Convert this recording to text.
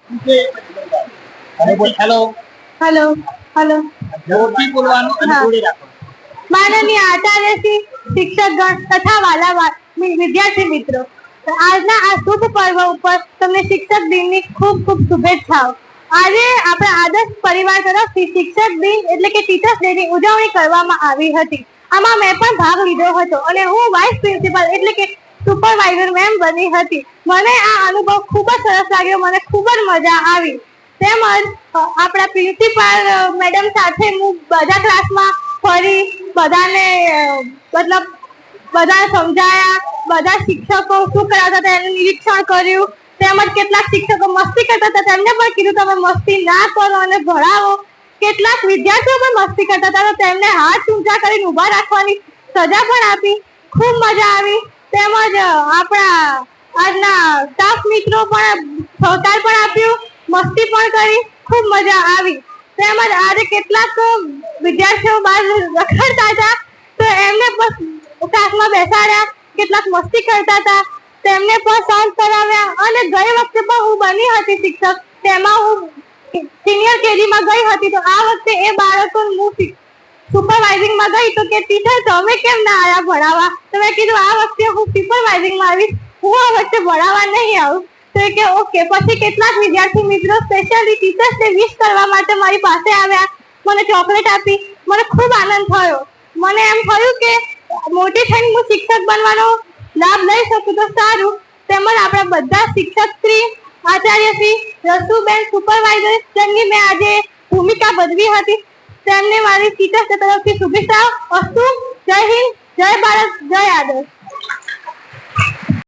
Hello hello hello જોરથી બોલવાનું અને જોડે રાખો. માનનીય આચાર્યશ્રી, શિક્ષકગણ તથા વાલા વિદ્યાર્થી મિત્રો, આજના આ શુભ પર્વ ઉપર તમને શિક્ષક દિનની ખૂબ ખૂબ શુભેચ્છાઓ. આજે આપણા આદર્શ પરિવાર તરફથી શિક્ષક દિન એટલે કે ટીચર્સ ડે ની ઉજવણી કરવામાં આવી હતી. આમાં મેં પણ ભાગ લીધો હતો અને હું વાઇસ પ્રિન્સિપલ એટલે કે સુપરવાઇઝર મેમ બની હતી. મને આ અનુભવ ખૂબ જ સરસ લાગ્યો, મને ખૂબ જ મજા આવી. તેમજ આપણા પ્રિન્સિપાલ મેડમ સાથે હું બધા ક્લાસમાં ફરી, બધાને મતલબ બધા સમજાયા, બધા શિક્ષકો શું કરાવતા હતા એનું નિરીક્ષણ કર્યું. તેમજ કેટલાક શિક્ષકો મસ્તી કરતા હતા, તેમને પણ કીધું તમે મસ્તી ના કરો અને ભણાવો. કેટલાક વિદ્યાર્થીઓ પણ મસ્તી કરતા હતા તો તેમને હાથ ઊંચા કરીને ઊભા રાખવાની સજા પણ આપી. ખૂબ મજા આવી. તેમજ આપણા આજના સ્ટાફ મિત્રો પણ સહકાર પણ આપ્યું, મસ્તી પણ કરી, ખૂબ મજા આવી. તેમજ આજે કેટલાક વિદ્યાર્થીઓ બહાર રખડતા હતા તો એમને પણ ક્લાસમાં બેસાડ્યા. કેટલાક મસ્તી કરતા હતા તેમને પણ શાંત કરાવ્યા. અને ગઈ વખતે પણ હું બની હતી શિક્ષક, તેમાં હું સિનિયર કેજીમાં ગઈ હતી તો આ વખતે એ બાળકો હું સુપરવાઇઝિંગમાં ગઈ તો કે ટીચર તમે કેમ ના આવ્યા ભણાવવા? તો મેં કીધું આ વખતે હું સુપરવાઇઝિંગમાં આવીશ, હું આ વખતે ભણાવવા નહીં આવું. તો કે ઓકે. પછી કેટલાક વિદ્યાર્થી મિત્રો સ્પેશિયલી ટીચર્સ ડે વિશ કરવા માટે મારી પાસે આવ્યા, મને ચોકલેટ આપી, મને ખૂબ આનંદ થયો. મને એમ થયું કે મોટી થઈને હું શિક્ષક બનવાનો લાભ લઈ શકું તો સારું. તેમજ આપણા બધા શિક્ષકશ્રી, આચાર્યશ્રી, રસુબેન, સુપરવાઇઝર જેમની મેં આજે ભૂમિકા ભજવી હતી તેમને મારી ટીચર્સ ડે તરફથી શુભેચ્છાઓ. અસ્તુ. જય હિન્દ, જય ભારત, જય આદર્શ.